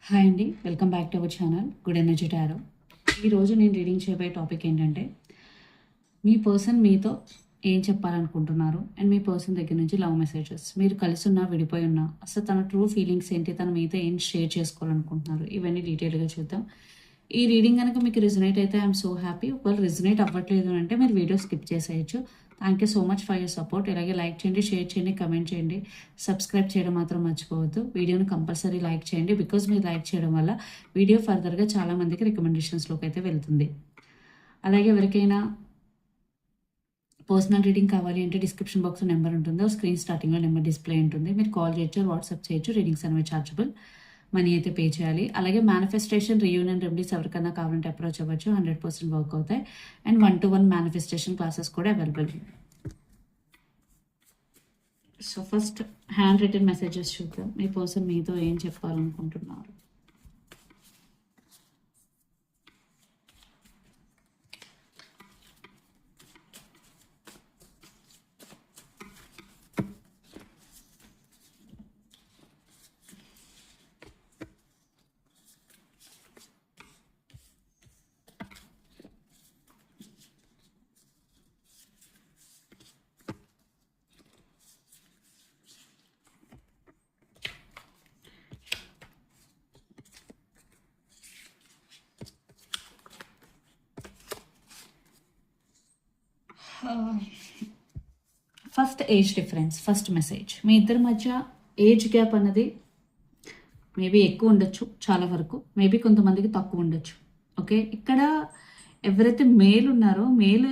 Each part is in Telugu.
హాయ్ అండి, welcome back to our channel good energy tarot. ఈరోజు నేను రీడింగ్ చేయబోయే టాపిక్ ఏంటంటే, మీ పర్సన్ మీతో ఏం చెప్పాలనుకుంటున్నారు అండ్ మీ పర్సన్ దగ్గర నుంచి లవ్ మెసేజెస్, మీరు కలిసి ఉన్నా విడిపోయి ఉన్నా అసలు తన ట్రూ ఫీలింగ్స్ ఏంటి, తన మీతో ఏం షేర్ చేసుకోవాలనుకుంటున్నారు, ఇవన్నీ డీటెయిల్గా చూద్దాం. ఈ రీడింగ్ కనుక మీకు రిజనేట్ అయితే ఐఎమ్ సో హ్యాపీ. ఒకవేళ రిజనేట్ అవ్వట్లేదు అంటే మీరు వీడియో స్కిప్ చేసేయచ్చు. Thank you so much for your support. ఇలాగే లైక్ చేయండి, షేర్ చేయండి, కమెంట్ చేయండి, సబ్స్క్రైబ్ చేయడం మాత్రం మర్చిపోవద్దు. వీడియోని కంపల్సరీ లైక్ చేయండి, బికాజ్ మీరు లైక్ చేయడం వల్ల వీడియో ఫర్దర్గా చాలామందికి రికమెండేషన్స్లోకి అయితే వెళ్తుంది. అలాగే ఎవరికైనా పర్సనల్ రీడింగ్ కావాలి అంటే డిస్క్రిప్షన్ బాక్స్లో నెంబర్ ఉంటుంది, స్క్రీన్ స్టార్టింగ్లో నెంబర్ డిస్ప్లే ఉంటుంది. మీరు కాల్ చేయొచ్చు, వాట్సాప్ చేయొచ్చు. రీడింగ్స్ అనేవి చార్జబుల్, మనీ అయితే పే చేయాలి. అలాగే మేనిఫెస్టేషన్, రీయూనియన్ రెమెడీస్ ఎవరికైనా కావాలంటే అప్రోచ్ అవ్వచ్చు, 100% వర్క్ అవుతాయి. అండ్ 1-to-1 మేనిఫెస్టేషన్ క్లాసెస్ కూడా available. So first hand written messages చూద్దాం. మీ పర్సన్ మీతో ఏం చెప్పాలనుకుంటున్నారు. First age difference, first message. మీ ఇద్దరి మధ్య ఏజ్ గ్యాప్ అన్నది మేబీ ఎక్కువ ఉండొచ్చు, చాలా వరకు మేబీ కొంతమందికి తక్కువ ఉండొచ్చు. ఓకే, ఇక్కడ ఎవరైతే మేల్ ఉన్నారో మేల్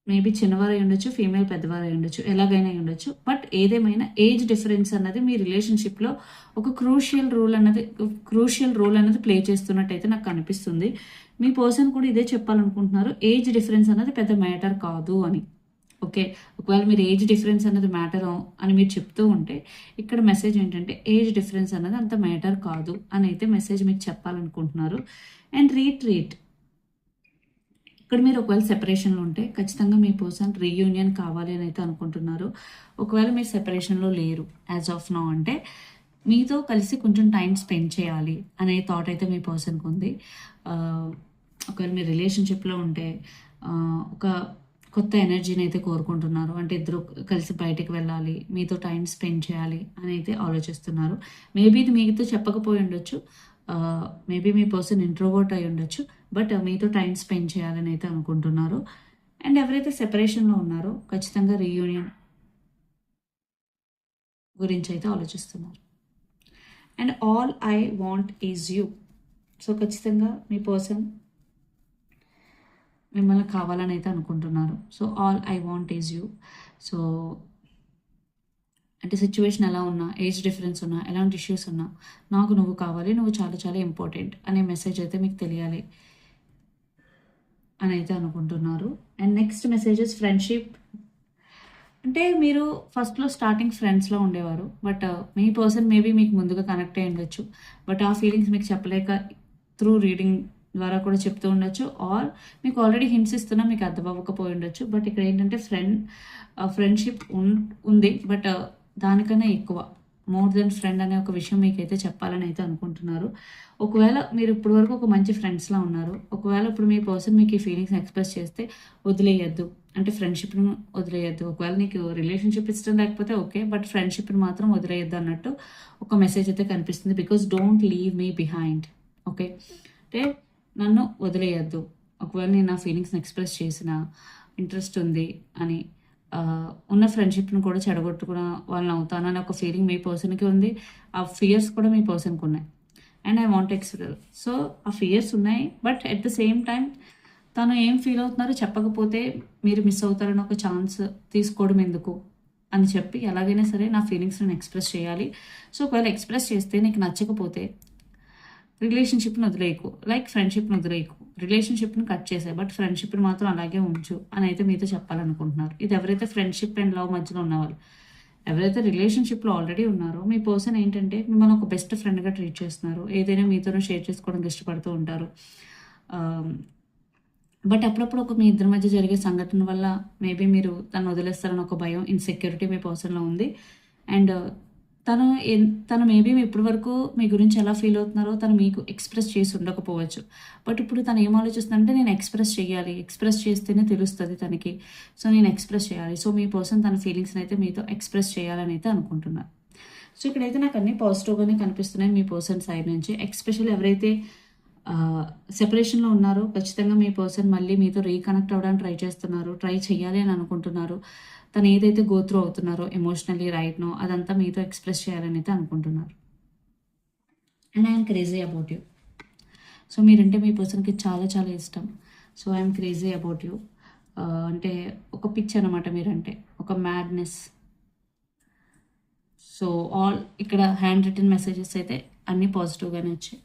మేబీ చిన్నవారు అయి ఉండొచ్చు, ఫీమేల్ పెద్దవారు అయి ఉండొచ్చు, ఎలాగైనా అయి ఉండొచ్చు. బట్ ఏదేమైనా ఏజ్ డిఫరెన్స్ అన్నది మీ రిలేషన్షిప్లో ఒక క్రూషియల్ రోల్ అన్నది ప్లే చేస్తున్నట్టయితే నాకు అనిపిస్తుంది. మీ పర్సన్ కూడా ఇదే చెప్పాలనుకుంటున్నారు, ఏజ్ డిఫరెన్స్ అన్నది పెద్ద మ్యాటర్ కాదు అని. ఓకే, ఒకవేళ మీరు ఏజ్ డిఫరెన్స్ అన్నది మ్యాటర్ అని మీరు చెప్తూ ఉంటే ఇక్కడ మెసేజ్ ఏంటంటే ఏజ్ డిఫరెన్స్ అన్నది అంత మ్యాటర్ కాదు అని అయితే మెసేజ్ మీకు చెప్పాలనుకుంటున్నారు. అండ్ రీట్రీట్, ఇక్కడ మీరు ఒకవేళ సెపరేషన్లో ఉంటే ఖచ్చితంగా మీ పర్సన్ రీయూనియన్ కావాలి అని అయితే అనుకుంటున్నారు. ఒకవేళ మీరు సెపరేషన్లో లేరు యాజ్ ఆఫ్ నౌ అంటే మీతో కలిసి కొంచెం టైం స్పెండ్ చేయాలి అనే థాట్ అయితే మీ పర్సన్కి ఉంది. ఒకవేళ మీరు రిలేషన్షిప్లో ఉంటే ఒక కొత్త ఎనర్జీని అయితే కోరుకుంటున్నారు, అంటే ఇద్దరు కలిసి బయటికి వెళ్ళాలి, మీతో టైం స్పెండ్ చేయాలి అని అయితే ఆలోచిస్తున్నారు. మేబీ ఇది మీతో చెప్పకపోయి ఉండొచ్చు, మేబీ మీ పర్సన్ ఇంట్రోవర్ట్ అయి ఉండొచ్చు, బట్ మీతో టైం స్పెండ్ చేయాలని అయితే అనుకుంటున్నారు. అండ్ ఎవరైతే సెపరేషన్లో ఉన్నారో ఖచ్చితంగా రీయూనియన్ గురించి అయితే ఆలోచిస్తున్నారు. And all I want is you, so ఖచ్చితంగా మీ పర్సన్ మిమ్మల్ని కావాలని అయితే అనుకుంటున్నారు. So all I want is you. So అంటే సిచ్యువేషన్ ఎలా ఉన్నా, ఏజ్ డిఫరెన్స్ ఉన్నా, ఎలాంటి ఇష్యూస్ ఉన్నా నాకు నువ్వు కావాలి, నువ్వు చాలా చాలా ఇంపార్టెంట్ అనే మెసేజ్ అయితే మీకు తెలియాలి అని అయితే అనుకుంటున్నారు. అండ్ నెక్స్ట్ మెసేజెస్ ఫ్రెండ్షిప్, అంటే మీరు ఫస్ట్లో స్టార్టింగ్ ఫ్రెండ్స్లో ఉండేవారు, బట్ మీ పర్సన్ మేబీ మీకు ముందుగా కనెక్ట్ అయ్యి ఉండొచ్చు, బట్ ఆ ఫీలింగ్స్ మీకు చెప్పలేక త్రూ రీడింగ్ ద్వారా కూడా చెప్తూ ఉండొచ్చు, ఆర్ మీకు ఆల్రెడీ హింట్స్ ఇస్తున్నా మీకు అర్థం అవ్వకపోయి ఉండొచ్చు. బట్ ఇక్కడ ఏంటంటే ఫ్రెండ్షిప్ ఉంది, బట్ దానికన్నా ఎక్కువ మోర్ దెన్ ఫ్రెండ్ అనే ఒక విషయం మీకైతే చెప్పాలని అయితే అనుకుంటున్నారు. ఒకవేళ మీరు ఇప్పటి వరకు ఒక మంచి ఫ్రెండ్స్లా ఉన్నారు, ఒకవేళ ఇప్పుడు మీ పర్సన్ మీకు ఈ ఫీలింగ్స్ ఎక్స్ప్రెస్ చేస్తే వదిలేయద్దు, అంటే ఫ్రెండ్షిప్ని వదిలేయద్దు. ఒకవేళ నీకు రిలేషన్షిప్ ఇష్టం లేకపోతే ఓకే, బట్ ఫ్రెండ్షిప్ని మాత్రం వదిలేయద్దు అన్నట్టు ఒక మెసేజ్ అయితే కనిపిస్తుంది. Because don't leave me behind. Okay, అంటే నన్ను వదిలేయద్దు, ఒకవేళ నేను నా ఫీలింగ్స్ని ఎక్స్ప్రెస్ చేసిన ఇంట్రెస్ట్ ఉంది అని ఉన్న ఫ్రెండ్షిప్ని కూడా చెడగొట్టుకున్న వాళ్ళని అవుతాను అనే ఒక ఫీలింగ్ మీ పర్సన్కి ఉంది. ఆ ఫియర్స్ కూడా మీ పర్సన్కి ఉన్నాయి. And I want express, so ఆ ఫియర్స్ ఉన్నాయి, but at the same time తను ఏం ఫీల్ అవుతున్నారో చెప్పకపోతే మీరు మిస్ అవుతారని ఒక ఛాన్స్ తీసుకోవడం ఎందుకు అని చెప్పి ఎలాగైనా సరే నా ఫీలింగ్స్ నేను ఎక్స్ప్రెస్ చేయాలి. సో ఒకవేళ ఎక్స్ప్రెస్ చేస్తే నీకు నచ్చకపోతే రిలేషన్షిప్ని వదిలేయకు, లైక్ ఫ్రెండ్షిప్ని వదిలేయకు, రిలేషన్షిప్ని కట్ చేసాయి, బట్ ఫ్రెండ్షిప్ని మాత్రం అలాగే ఉంచు అని అయితే మీతో చెప్పాలనుకుంటున్నారు. ఇది ఎవరైతే ఫ్రెండ్షిప్ అండ్ లవ్ మధ్యలో ఉన్నవాళ్ళు, ఎవరైతే రిలేషన్షిప్లో ఆల్రెడీ ఉన్నారో మీ పర్సన్ ఏంటంటే మిమ్మల్ని ఒక బెస్ట్ ఫ్రెండ్గా ట్రీట్ చేస్తున్నారు, ఏదైనా మీతోనే షేర్ చేసుకోవడానికి ఇష్టపడుతూ ఉంటారు. బట్ అప్పుడప్పుడు ఒక మీ ఇద్దరి మధ్య జరిగే సంఘటన వల్ల మేబీ మీరు తను వదిలేస్తారని ఒక భయం, ఇన్సెక్యూరిటీ మీ పర్సన్లో ఉంది. అండ్ తను మేబీ ఇప్పటి వరకు మీ గురించి ఎలా ఫీల్ అవుతున్నారో తను మీకు ఎక్స్ప్రెస్ చేసి ఉండకపోవచ్చు. బట్ ఇప్పుడు తను ఏం ఆలోచిస్తుందంటే నేను ఎక్స్ప్రెస్ చేయాలి, ఎక్స్ప్రెస్ చేస్తేనే తెలుస్తుంది తనకి. సో నేను ఎక్స్ప్రెస్ చేయాలి. సో మీ పర్సన్ తన ఫీలింగ్స్ని అయితే మీతో ఎక్స్ప్రెస్ చేయాలని అయితే అనుకుంటున్నారు. సో ఇక్కడైతే నాకు అన్ని పాజిటివ్గానే కనిపిస్తున్నాయి మీ పర్సన్ సైడ్ నుంచి. ఎస్పెషల్ ఎవరైతే సెపరేషన్లో ఉన్నారో ఖచ్చితంగా మీ పర్సన్ మళ్ళీ మీతో రీకనెక్ట్ అవ్వడానికి ట్రై చేయాలి అని అనుకుంటున్నారు. తను ఏదైతే గో త్రూ అవుతున్నారో ఎమోషనల్లీ రైట్ నో అదంతా మీతో ఎక్స్ప్రెస్ చేయాలని అయితే అనుకుంటున్నారు. And I'm crazy about you. So మీరంటే మీ పర్సన్కి చాలా చాలా ఇష్టం. So I'm crazy about you అంటే ఒక పిచ్ అనమాట మీరంటే, ఒక మ్యాడ్నెస్. సో ఆల్ ఇక్కడ హ్యాండ్ రిటన్ మెసేజెస్ అయితే అన్నీ పాజిటివ్గానే వచ్చాయి.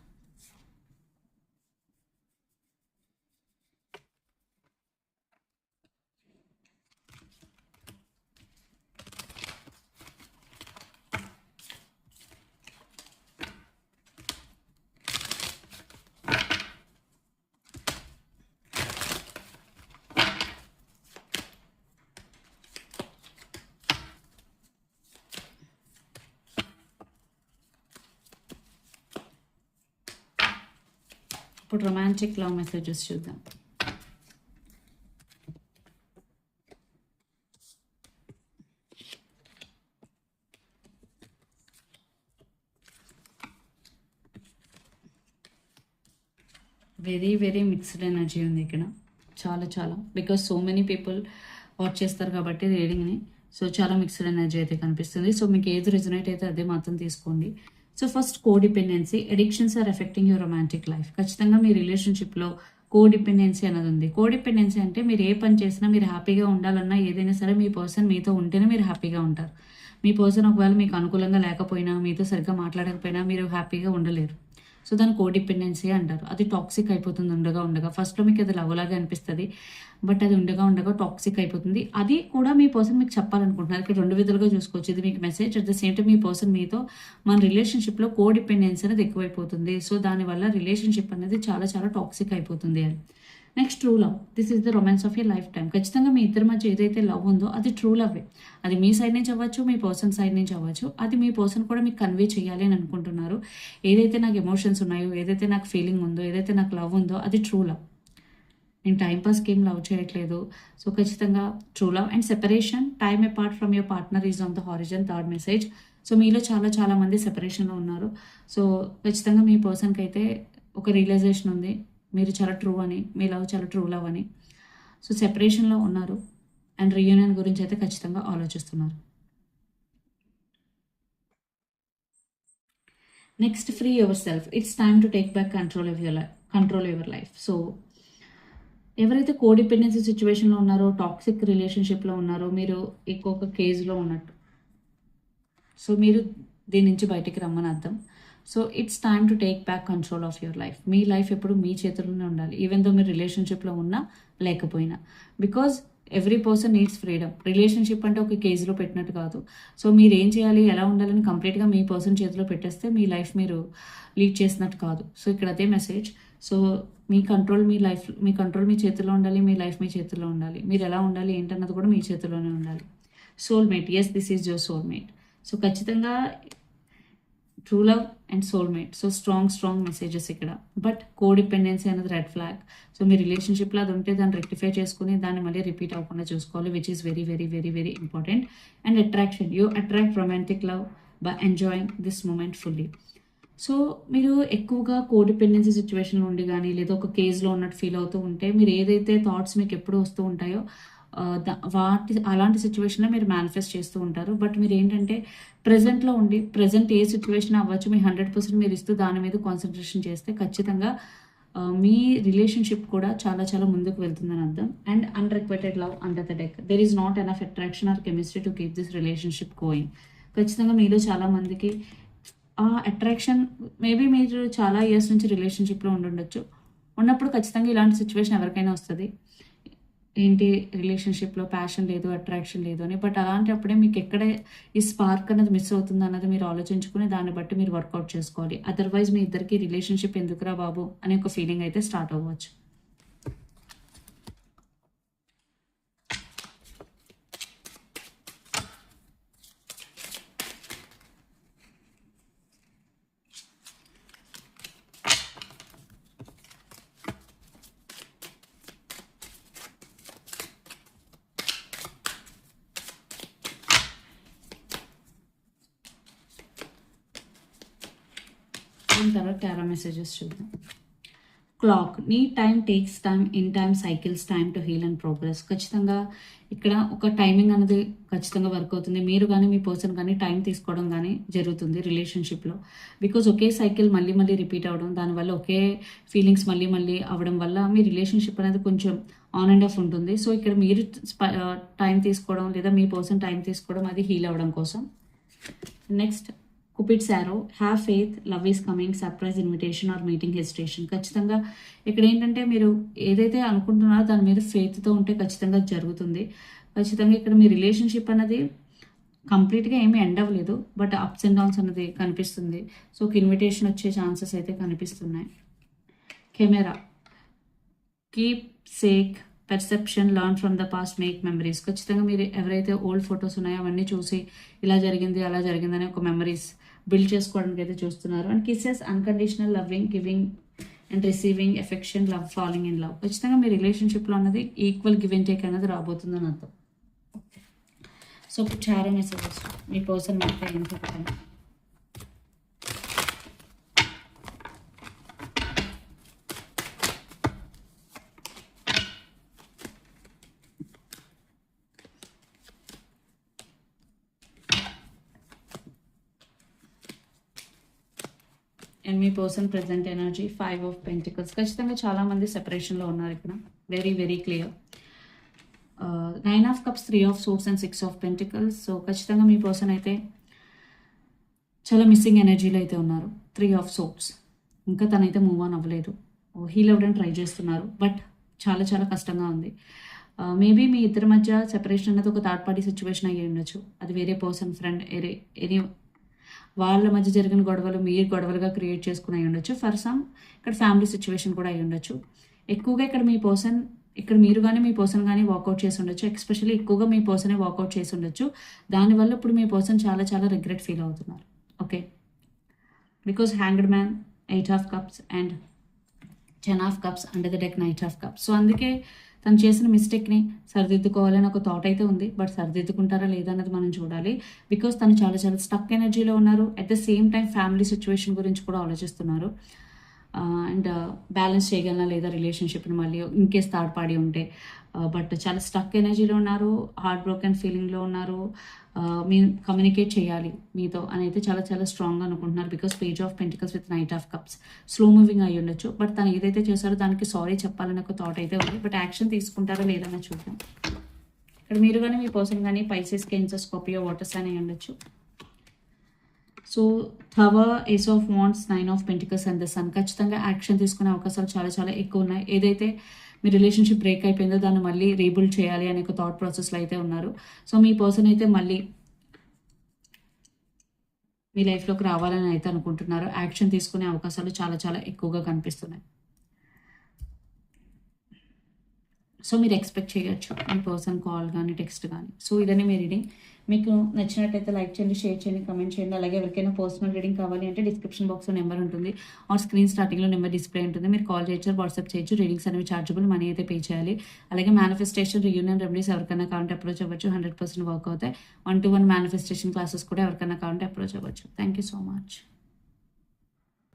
ఇప్పుడు రొమాంటిక్ లవ్ మెసేజెస్ చూద్దాం. వెరీ వెరీ మిక్స్డ్ ఎనర్జీ ఉంది ఇక్కడ, చాలా చాలా. Because so many people watch చేస్తారు కాబట్టి రీడింగ్ని. సో చాలా మిక్స్డ్ ఎనర్జీ అయితే కనిపిస్తుంది. సో మీకు ఏది రిజనేట్ అయితే అదే మాత్రం తీసుకోండి. So first codependency, addictions are affecting your romantic life. ఖచ్చితంగా మీ రిలేషన్షిప్లో కోడిపెండెన్సీ అనేది ఉంది. కోడిపెండెన్సీ అంటే మీరు ఏ పని చేసినా, మీరు హ్యాపీగా ఉండాలన్నా, ఏదైనా సరే మీ పర్సన్ మీతో ఉంటేనే మీరు హ్యాపీగా ఉంటారు. మీ పర్సన్ ఒకవేళ మీకు అనుకూలంగా లేకపోయినా, మీతో సరిగ్గా మాట్లాడకపోయినా మీరు హ్యాపీగా ఉండలేరు. సో దాన్ని కోడిపెండెన్సీ అంటారు. అది టాక్సిక్ అయిపోతుంది ఉండగా. ఫస్ట్లో మీకు అది లవ్ లాగా అనిపిస్తుంది, బట్ అది ఉండగా టాక్సిక్ అయిపోతుంది. అది కూడా మీ పర్సన్ మీకు చెప్పాలనుకుంటున్నారు. ఇక్కడ రెండు విధాలుగా చూసుకోవచ్చు. ఇది మీకు message, at the same time me person మీతో మన రిలేషన్షిప్లో కోడిపెండెన్సీ అనేది ఎక్కువైపోతుంది. సో దానివల్ల రిలేషన్షిప్ అనేది చాలా చాలా టాక్సిక్ అయిపోతుంది అని. Next true love. This is the romance of your life time. ఖచ్చితంగా మీ ఇద్దరి మధ్య ఏదైతే లవ్ ఉందో అది ట్రూ లవ్వే. అది మీ సైడ్ నుంచి అవ్వచ్చు, మీ పర్సన్ సైడ్ నుంచి అవ్వచ్చు. అది మీ పర్సన్ కూడా మీకు కన్వే చేయాలి అని అనుకుంటున్నారు. ఏదైతే నాకు ఎమోషన్స్ ఉన్నాయో, ఏదైతే నాకు ఫీలింగ్ ఉందో, ఏదైతే నాకు లవ్ ఉందో అది ట్రూ లవ్. నేను టైంపాస్కి ఏం లవ్ చేయట్లేదు. సో ఖచ్చితంగా true love. And separation, time apart from your partner is on the horizon. Third message. So మీలో చాలా చాలా మంది సెపరేషన్లో ఉన్నారు. సో ఖచ్చితంగా మీ పర్సన్కి అయితే ఒక రియలైజేషన్ ఉంది, మీరు చాలా ట్రూ అని, మీ లవ్ చాలా ట్రూ లవ్ అని. సో సెపరేషన్లో ఉన్నారు అండ్ రీయూనియన్ గురించి అయితే ఖచ్చితంగా ఆలోచిస్తున్నారు. Next, free your self. It's time to take back control your life. So ఎవరైతే కోడిపెండెన్సీ సిచ్యువేషన్లో ఉన్నారో, టాక్సిక్ రిలేషన్షిప్లో ఉన్నారో, మీరు ఇంకొక కేజ్లో ఉన్నట్టు. సో మీరు దీని నుంచి బయటికి రమ్మని అర్థం. So it's time to take back control of your life. Me life ఎప్పుడు మీ చేతుల్లోనే ఉండాలి, ఈవెన్ దో మీరు రిలేషన్షిప్లో ఉన్నా లేకపోయినా. Because every person needs freedom. Relationship అంటే ఒక కేజీలో పెట్టినట్టు కాదు. సో మీరు ఏం చేయాలి, ఎలా ఉండాలని కంప్లీట్గా మీ పర్సన్ చేతిలో పెట్టేస్తే మీ లైఫ్ మీరు లీడ్ చేసినట్టు కాదు. సో ఇక్కడ అదే మెసేజ్. సో మీ కంట్రోల్ మీ చేతిలో ఉండాలి, మీ లైఫ్ మీ చేతిలో ఉండాలి. మీరు ఎలా ఉండాలి ఏంటన్నది కూడా మీ చేతిలోనే ఉండాలి. Soulmate, yes, this is your soulmate. So ఖచ్చితంగా true love and soulmate. So strong messages ఇక్కడ. బట్ కోడిపెండెన్సీ అనేది రెడ్ ఫ్లాగ్. సో మీ రిలేషన్షిప్లో అది ఉంటే దాన్ని రెక్టిఫై చేసుకుని దాన్ని మళ్ళీ రిపీట్ అవ్వకుండా చూసుకోవాలి, which is very very very very important. And attraction, you attract romantic love by enjoying this moment fully. So మీరు ఎక్కువగా కోడిపెండెన్సీ సిచ్యువేషన్లో ఉండి కానీ లేదా ఒక కేజ్లో ఉన్నట్టు ఫీల్ అవుతూ ఉంటే, మీరు ఏదైతే థాట్స్ మీకు ఎప్పుడు వస్తూ ఉంటాయో అలాంటి సిచ్యువేషన్లో మీరు మేనిఫెస్ట్ చేస్తూ ఉంటారు. బట్ మీరు ఏంటంటే ప్రజెంట్లో ఉండి, ప్రజెంట్ ఏ సిచ్యువేషన్ అవ్వచ్చు మీ 100% మీరు ఇస్తూ దాని మీద కాన్సన్ట్రేషన్ చేస్తే ఖచ్చితంగా మీ రిలేషన్షిప్ కూడా చాలా చాలా ముందుకు వెళ్తుందని అర్థం. And unrequited love under the deck. There is not enough attraction or chemistry to keep this relationship going. ఖచ్చితంగా మీలో చాలా మందికి ఆ అట్రాక్షన్, మేబీ మీరు చాలా ఇయర్స్ నుంచి రిలేషన్షిప్లో ఉండొచ్చు. ఉన్నప్పుడు ఖచ్చితంగా ఇలాంటి సిచ్యువేషన్ ఎవరికైనా వస్తుంది. ఏంటి, రిలేషన్షిప్లో ప్యాషన్ లేదు, అట్రాక్షన్ లేదు అని. బట్ అలాంటప్పుడే మీకు ఎక్కడ ఈ స్పార్క్ అనేది మిస్ అవుతుంది అన్నది మీరు ఆలోచించుకుని దాన్ని బట్టి మీరు వర్కౌట్ చేసుకోవాలి. అదర్వైజ్ మీ ఇద్దరికి రిలేషన్షిప్ ఎందుకురా బాబు అనే ఒక ఫీలింగ్ అయితే స్టార్ట్ అవ్వచ్చు. దీని తర్వాత టారో మెసేజెస్ చూద్దాం. క్లాక్, నీ time takes time, in time cycles time to heal and progress. ఖచ్చితంగా ఇక్కడ ఒక టైమింగ్ అనేది ఖచ్చితంగా వర్క్ అవుతుంది. మీరు కానీ మీ పర్సన్ కానీ టైం తీసుకోవడం కానీ జరుగుతుంది రిలేషన్షిప్లో. బికాజ్ ఒకే సైకిల్ మళ్ళీ మళ్ళీ రిపీట్ అవ్వడం, దానివల్ల ఒకే ఫీలింగ్స్ మళ్ళీ మళ్ళీ అవ్వడం వల్ల మీ రిలేషన్షిప్ అనేది కొంచెం ఆన్ అండ్ ఆఫ్ ఉంటుంది. సో ఇక్కడ మీరు టైం తీసుకోవడం లేదా మీ పర్సన్ టైం తీసుకోవడం అది హీల్ అవ్వడం కోసం. Next Cupid's arrow, have faith, love is coming, surprise invitation or meeting hesitation. ఖచ్చితంగా ఇక్కడ ఏంటంటే మీరు ఏదైతే అనుకుంటున్నారో దాని మీద ఫెయిత్తో ఉంటే ఖచ్చితంగా జరుగుతుంది. ఖచ్చితంగా ఇక్కడ మీ రిలేషన్షిప్ అనేది కంప్లీట్గా ఏమీ ఎండ్ అవ్వలేదు, బట్ అప్స్ అండ్ డౌన్స్ అనేది కనిపిస్తుంది. సో ఒక ఇన్విటేషన్ వచ్చే ఛాన్సెస్ అయితే కనిపిస్తున్నాయి. Camera, keep sake, perception, learn from the past, make memories. ఖచ్చితంగా మీరు ఎవరైతే ఓల్డ్ ఫొటోస్ ఉన్నాయో అవన్నీ చూసి ఇలా జరిగింది అలా జరిగిందని ఒక మెమరీస్ బిల్డ్ చేసుకోవడానికి అయితే చూస్తున్నారు. And kisses, unconditional loving, giving and receiving, affection, love, falling in love. ఖచ్చితంగా మీ రిలేషన్షిప్లో అన్నది ఈక్వల్ గివ్ అండ్ టేక్ అనేది రాబోతుందని అర్థం. సో ఇప్పుడు చాలా మెసేజెస్ మీ పర్సన్ అయితే ఏం చెప్తాను. And me person present energy, 5 of pentacles. ఖచ్చితంగా చాలామంది సెపరేషన్లో ఉన్నారు ఇక్కడ, very very clear. 9 of cups, 3 of swords and 6 of pentacles. So ఖచ్చితంగా మీ పర్సన్ అయితే చాలా మిస్సింగ్ ఎనర్జీలో అయితే ఉన్నారు. 3 ఆఫ్ సోర్స్, ఇంకా తనైతే మూవ్ ఆన్ అవ్వలేదు, హీల్ అవ్వడానికి ట్రై చేస్తున్నారు, బట్ చాలా చాలా కష్టంగా ఉంది. మేబీ మీ ఇద్దరి మధ్య సెపరేషన్ అనేది ఒక థర్డ్ పార్టీ సిచ్యువేషన్ అయ్యి ఉండొచ్చు. అది వేరే పర్సన్, ఫ్రెండ్, ఎనీ వాళ్ళ మధ్య జరిగిన గొడవలు మీరు గొడవలుగా క్రియేట్ చేసుకుని అయి ఉండొచ్చు. ఫర్ సమ్ ఇక్కడ ఫ్యామిలీ సిచ్యువేషన్ కూడా అయి ఉండొచ్చు. ఎక్కువగా ఇక్కడ మీ పర్సన్, ఇక్కడ మీరు కానీ మీ పర్సన్ కానీ వాకౌట్ చేసి ఉండొచ్చు. ఎస్పెషల్లీ ఎక్కువగా మీ పర్సనే వాకౌట్ చేసి ఉండొచ్చు. దానివల్ల ఇప్పుడు మీ పర్సన్ చాలా చాలా రిగ్రెట్ ఫీల్ అవుతున్నారు. Okay, because hanged man, 8 of cups and 10 of cups, under the deck knight of cups. So అందుకే తను చేసిన మిస్టేక్ని సరిదిద్దుకోవాలని ఒక థాట్ అయితే ఉంది, బట్ సరిదిద్దుకుంటారా లేదా అన్నది మనం చూడాలి. బికాస్ తను చాలా చాలా స్టక్ ఎనర్జీలో ఉన్నారు. At the same time family situation గురించి కూడా ఆలోచిస్తున్నారు. అండ్ బ్యాలెన్స్ చేయగలనా లేదా రిలేషన్షిప్ని మళ్ళీ ఇన్ కేస్ థర్డ్ పార్టీ ఉంటే. బట్ చాలా స్టక్ ఎనర్జీలో ఉన్నారు, హార్ట్ బ్రోకెన్ ఫీలింగ్లో ఉన్నారు. మీరు కమ్యూనికేట్ చేయాలి మీతో అని అయితే చాలా చాలా స్ట్రాంగ్గా అనుకుంటున్నారు. Because page of pentacles with knight of cups, slow moving అయ్యి ఉండొచ్చు. బట్ తను ఏదైతే చేశారో దానికి సారీ చెప్పాలని ఒక థాట్ అయితే ఉంది, బట్ యాక్షన్ తీసుకుంటారా లేదన్నా చూద్దాం. ఇక్కడ మీరు కానీ మీ పర్సన్ కానీ Pisces, Cancer, Scorpio, water sign అయి ఉండొచ్చు. So tower, ace of wands, 9 of pentacles and the sun. ఖచ్చితంగా యాక్షన్ తీసుకునే అవకాశాలు చాలా చాలా ఎక్కువ ఉన్నాయి. ఏదైతే మీ రిలేషన్షిప్ బ్రేక్ అయిపోయిందో దాన్ని మళ్ళీ రీబిల్డ్ చేయాలి అనే ఒక థాట్ ప్రాసెస్లో అయితే ఉన్నారు. సో మీ పర్సన్ అయితే మళ్ళీ మీ లైఫ్లోకి రావాలని అయితే అనుకుంటున్నారు. యాక్షన్ తీసుకునే అవకాశాలు చాలా చాలా ఎక్కువగా కనిపిస్తున్నాయి. సో మీరు ఎక్స్పెక్ట్ చేయొచ్చు మీ పర్సన్ కాల్ కానీ టెక్స్ట్ కానీ. సో ఇదని మీ రీడింగ్. మీకు నచ్చినట్టయితే లైక్ చేయండి, షేర్ చేయండి, కమెంట్ చేయండి. అలాగే ఎవరికైనా పర్సనల్ రీడింగ్ కావాలి అంటే డిస్క్రిప్షన్ బాక్స్లో నెంబర్ ఉంటుంది, ఆర్ స్క్రీన్ స్టార్టింగ్లో నెంబర్ డిస్ప్లే ఉంటుంది. మీరు కాల్ చేయొచ్చు, వాట్సాప్ చేయొచ్చు. రీడింగ్స్ అనేవి చార్జబుల్, మనీ అయితే పే చేయాలి. అలాగే మేనిఫెస్టేషన్, రియూనియన్ రెమెడీస్ ఎవరికైనా కావాలంటే అప్రోచ్ అవ్వచ్చు. 100% వర్క్ అవుతాయి. 1-to-1 మేనిఫెస్టేషన్ క్లాసెస్ కూడా ఎవరికైనా కావాలంటే అప్రోచ్ అవ్వచ్చు. Thank you so much.